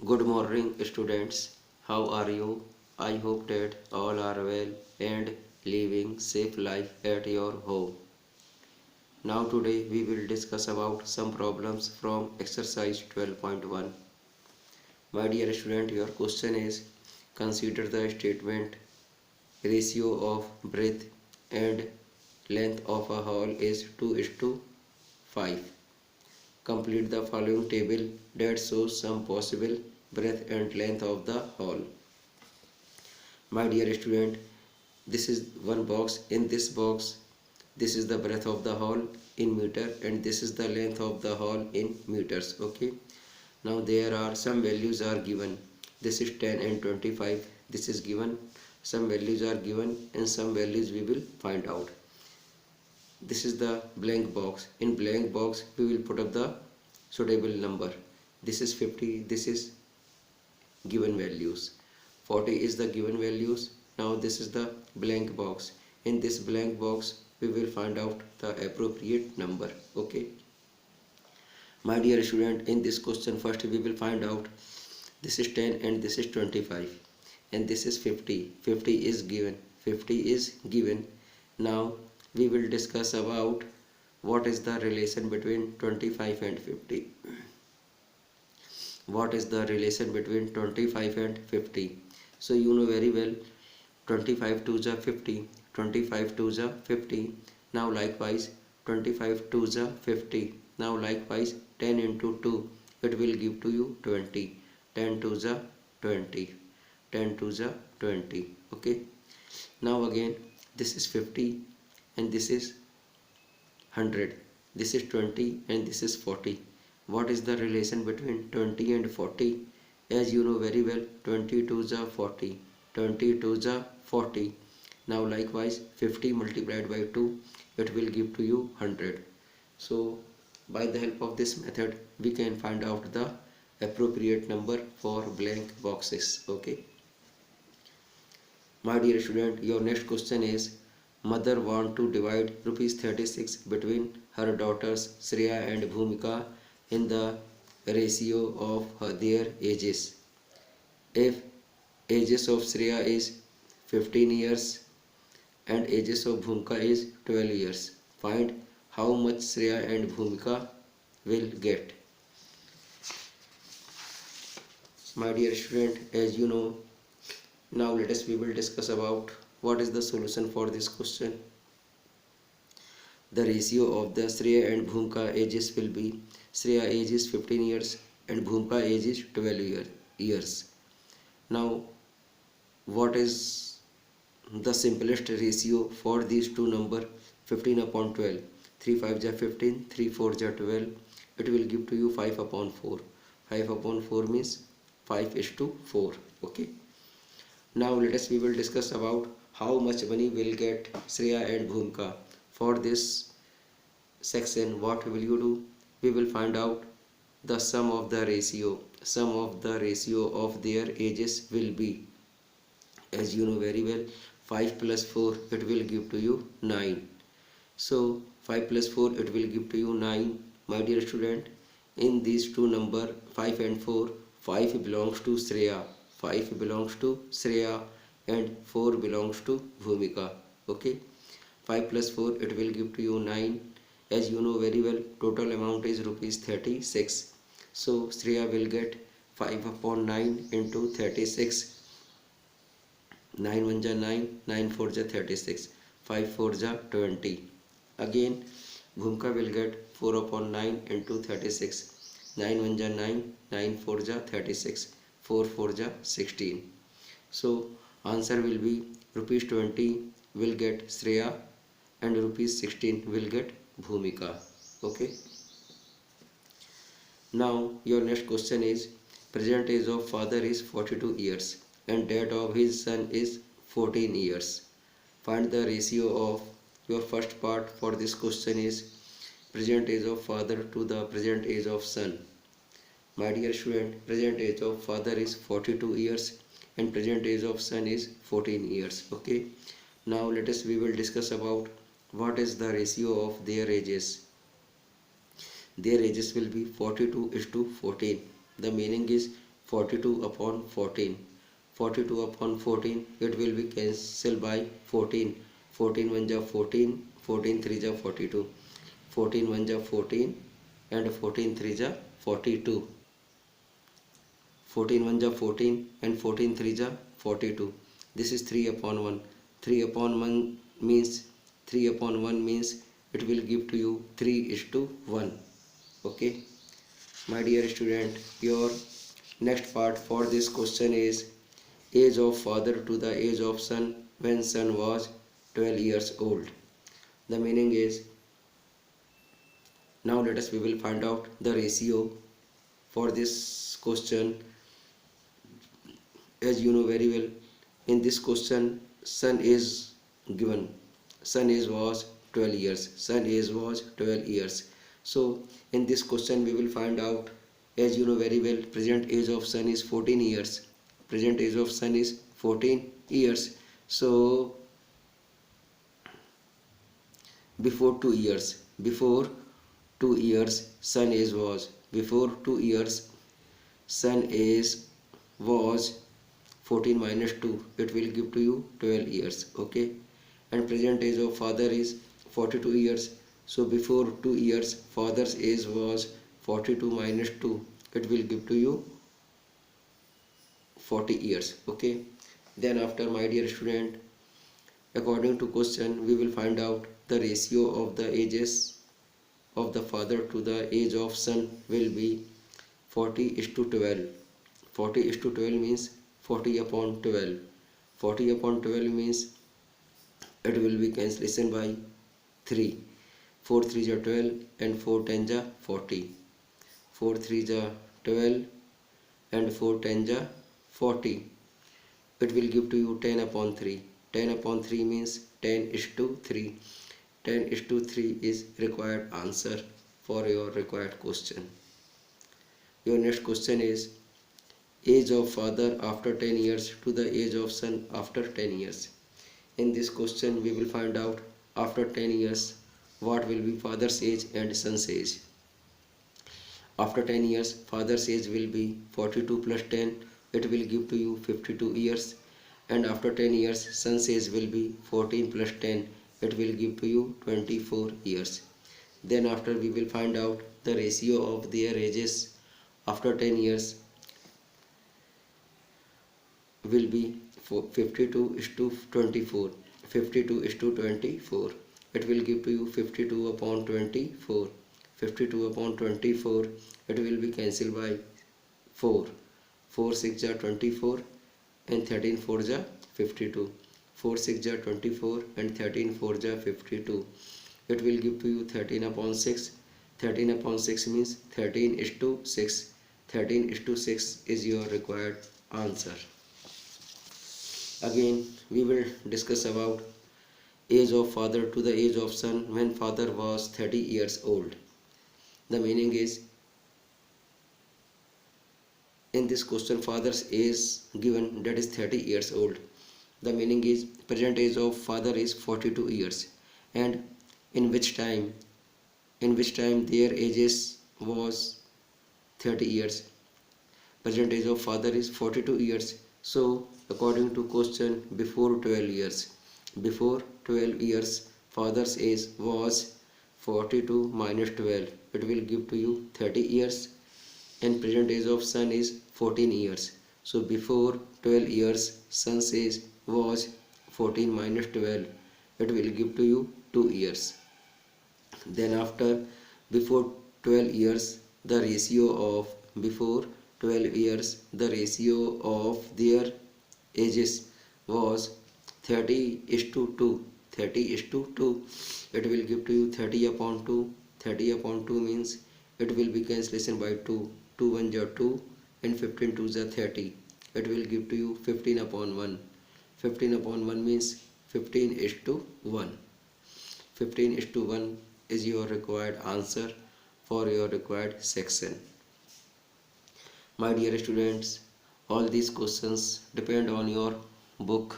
Good morning, students. How are you? I hope that all are well and living safe life at your home. Now today we will discuss about some problems from exercise 12.1. My dear student, your question is consider the statement ratio of breadth and length of a hall is 2:5. Complete the following table that shows some possible breadth and length of the hall. My dear student, this is one box. In this box, this is the breadth of the hall in meter and this is the length of the hall in meters. Okay, now there are some values are given. This is 10 and 25. This is given. Some values are given and some values we will find out. This is the blank box. In blank box we will put up the suitable number. This is 50. This is given values. 40 is the given values. Now this is the blank box. In this blank box we will find out the appropriate number. Okay, my dear student, in this question first we will find out this is 10 and this is 25 and this is 50. 50 is given. 50 is given. Now we will discuss about what is the relation between 25 and 50. What is the relation between 25 and 50? So you know very well, 25 to the 50, 25 to the 50. Now likewise 25 to the 50. Now likewise 10 into 2, it will give to you 20. 10 to the 20, 10 to the 20. Okay, now again this is 50 and this is 100. This is 20 and this is 40. What is the relation between 20 and 40? As you know very well, 20 to the 40, 20 to the 40. Now likewise 50 multiplied by 2, it will give to you 100. So by the help of this method we can find out the appropriate number for blank boxes. Okay, my dear student, your next question is mother want to divide rupees 36 between her daughters Shreya and Bhumika in the ratio of their ages. If ages of Shreya is 15 years and ages of Bhumika is 12 years, find how much Shreya and Bhumika will get. My dear student, as you know, now we will discuss about what is the solution for this question. The ratio of the Shreya and Bhumika ages will be Shreya age is 15 years and Bhumika age is 12 years. Now what is the simplest ratio for these two number? 15 upon 12. 3 5 ja 15, 3 4 ja 12. It will give to you 5 upon 4. 5 upon 4 means 5 is to 4. Okay, now we will discuss about how much money will get Shreya and Bhumika. For this section what will you do? We will find out the sum of the ratio. Sum of the ratio of their ages will be, as you know very well, 5 plus 4 it will give to you 9. So 5 plus 4 it will give to you 9. My dear student, in these two number 5 and 4, 5 belongs to Shreya, 5 belongs to Shreya and 4 belongs to Bhumika. Okay, 5 plus 4 it will give to you 9. As you know very well, total amount is rupees 36. So Shreya will get 5 upon 9 into 36. 9 1 ja 9, 9 4 ja 36, 5 4 ja 20. Again Bhumika will get 4 upon 9 into 36. 9 1 ja 9, 9 4 ja 36, 4 4 ja 16. So answer will be rupees 20 will get Shreya and rupees 16 will get Bhumika. Okay, now your next question is present age of father is 42 years and that of his son is 14 years. Find the ratio of, your first part for this question is present age of father to the present age of son. My dear student, present age of father is 42 years and present age of son is 14 years. Okay, now we will discuss about what is the ratio of their ages. Their ages will be 42:14. The meaning is 42 upon 14. 42 upon 14, it will be cancelled by 14. 14 1 ja 14, 14 3 ja 42. 14 1 ja 14 and 14 3 ja 42. 14 1 ja 14 and 14 3 ja 42. This is 3 upon 1. 3 upon 1 means 3 upon 1 means it will give to you 3:1. Okay, my dear student, your next part for this question is age of father to the age of son when son was 12 years old. The meaning is, now let us we will find out the ratio for this question. As you know very well, in this question son is given, son age was 12 years, son age was 12 years. So in this question we will find out, as you know very well, present age of son is 14 years, present age of son is 14 years. So before 2 years, before 2 years son age was, before 2 years son age was 14 minus 2, it will give to you 12 years. Okay, and present age of father is 42 years. So before 2 years father's age was 42 minus 2, it will give to you 40 years. Okay, then after, my dear student, according to question we will find out the ratio of the ages of the father to the age of son will be 40:12. 40:12 means 40 upon 12. 40 upon 12 means it will be cancellation by 3. 4 3 ja 12 and 4 10 ja 40. 4 3 ja 12 and 4 10 ja 40. It will give to you 10 upon 3. 10 upon 3 means 10:3. 10:3 is required answer for your required question. Your next question is age of father after 10 years to the age of son after 10 years. In this question we will find out after 10 years what will be father's age and son's age. After 10 years father's age will be 42 plus 10, it will give to you 52 years. And after 10 years son's age will be 14 plus 10, it will give to you 24 years. Then after we will find out the ratio of their ages after 10 years will be 52:24. 52:24, it will give to you 52 upon 24. 52 upon 24, it will be cancelled by 4. 4 6 ja 24 and 13 4 ja 52. 4 6 ja 24 and 13 4 ja 52. It will give to you 13 upon 6. 13 upon 6 means 13:6. 13:6 is your required answer. Again we will discuss about age of father to the age of son when father was 30 years old. The meaning is, in this question father's age given, that is 30 years old. The meaning is present age of father is 42 years, and in which time their ages was 30 years. Present age of father is 42 years. So according to question, before 12 years, before 12 years father's age was 42 minus 12, it will give to you 30 years. And present age of son is 14 years. So before 12 years son's age was 14 minus 12, it will give to you 2 years. Then after, before 12 years the ratio of, before 12 years the ratio of their ages was 30:2. 30:2, it will give to you 30 upon 2. 30 upon 2 means it will be cancellation by 2. 2 1 ja 2 and 15 2 ja 30. It will give to you 15 upon 1. 15 upon 1 means 15:1. 15:1 is your required answer for your required section. My dear students, all these questions depend on your book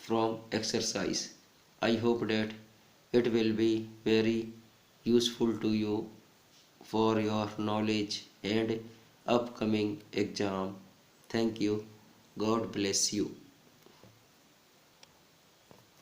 from exercise. I hope that it will be very useful to you for your knowledge and upcoming exam. Thank you. God bless you.